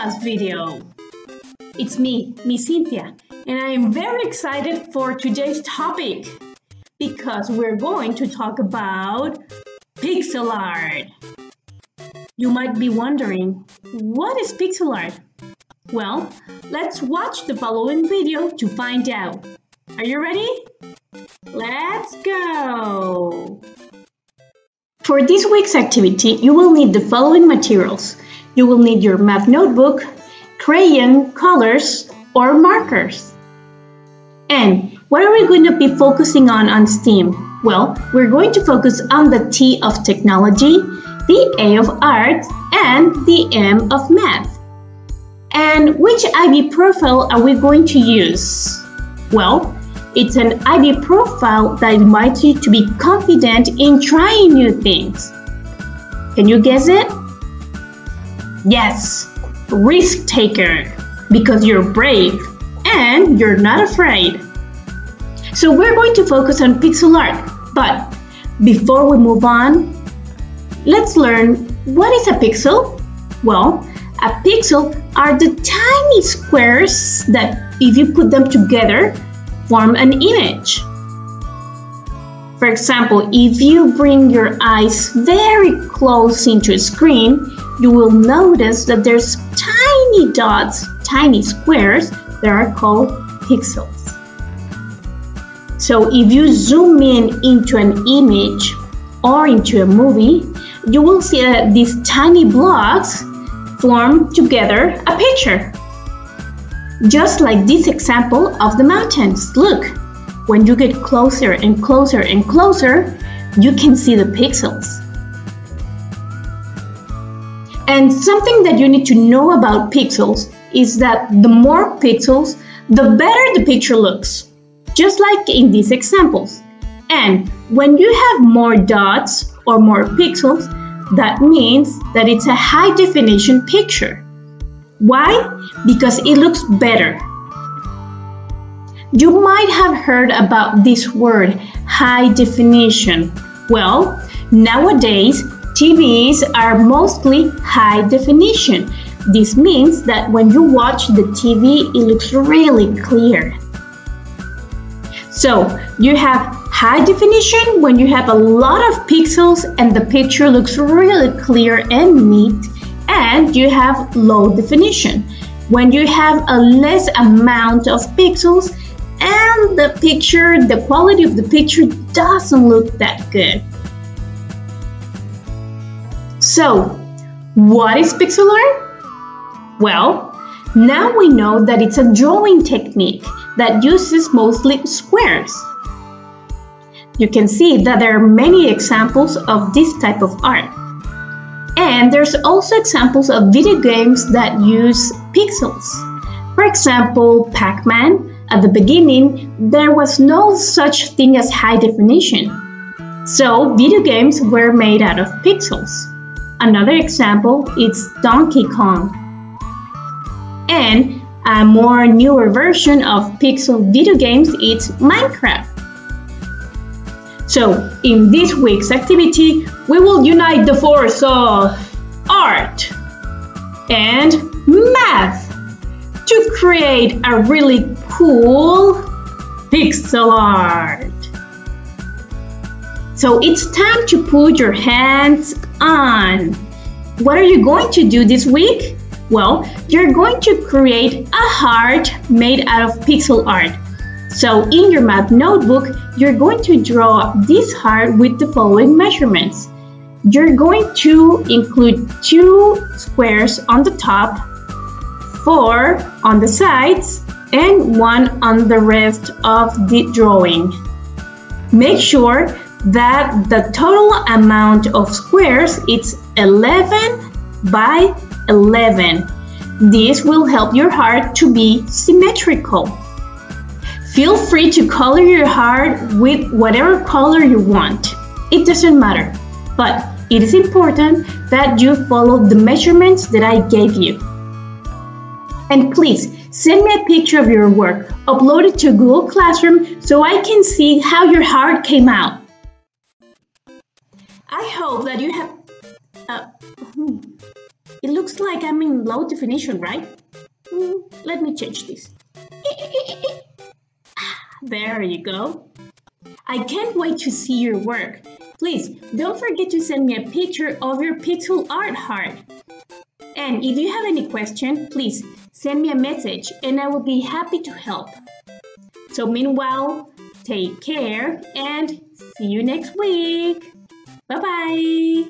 class video. It's me, Miss Cynthia, and I am very excited for today's topic because we're going to talk about pixel art. You might be wondering, what is pixel art? Well, let's watch the following video to find out. Are you ready? Let's go! For this week's activity, you will need the following materials. You will need your math notebook, crayon, colors, or markers. And what are we going to be focusing on STEAM? Well, we're going to focus on the T of technology, the A of art, and the M of math. And which IB profile are we going to use? Well, it's an IB profile that invites you to be confident in trying new things. Can you guess it? Yes, risk taker, because you're brave and you're not afraid. So we're going to focus on pixel art, but before we move on, let's learn what is a pixel? Well, a pixel are the tiny squares that if you put them together, form an image. For example, if you bring your eyes very close into a screen, you will notice that there's tiny dots, tiny squares that are called pixels. So if you zoom in into an image or into a movie, you will see that these tiny blocks form together a picture. Just like this example of the mountains. Look, when you get closer and closer and closer, you can see the pixels. And something that you need to know about pixels is that the more pixels, the better the picture looks. Just like in these examples. And when you have more dots or more pixels, that means that it's a high definition picture. Why? Because it looks better. You might have heard about this word, high definition. Well, nowadays, TVs are mostly high definition. This means that when you watch the TV, it looks really clear. So, you have high definition when you have a lot of pixels and the picture looks really clear and neat. And you have low definition when you have a less amount of pixels and the quality of the picture doesn't look that good. So, what is pixel art? Well, now we know that it's a drawing technique that uses mostly squares. You can see that there are many examples of this type of art. And there's also examples of video games that use pixels. For example, Pac-Man. At the beginning, there was no such thing as high definition. So, video games were made out of pixels. Another example is Donkey Kong. And a more newer version of pixel video games is Minecraft. So, in this week's activity, we will unite the force of art and math to create a really cool pixel art. So, it's time to put your hands on. What are you going to do this week? Well, you're going to create a heart made out of pixel art. So in your math notebook, you're going to draw this heart with the following measurements. You're going to include 2 squares on the top, 4 on the sides, and 1 on the rest of the drawing. Make sure that the total amount of squares is 11 by 11. This will help your heart to be symmetrical. Feel free to color your heart with whatever color you want. It doesn't matter, but it is important that you follow the measurements that I gave you. And please, send me a picture of your work. Upload it to Google Classroom so I can see how your heart came out. I hope that you have It looks like I'm in low definition, right? Let me change this. There you go. I can't wait to see your work. Please don't forget to send me a picture of your pixel art heart. And if you have any question, please send me a message and I will be happy to help. So meanwhile, take care and see you next week. Bye-bye.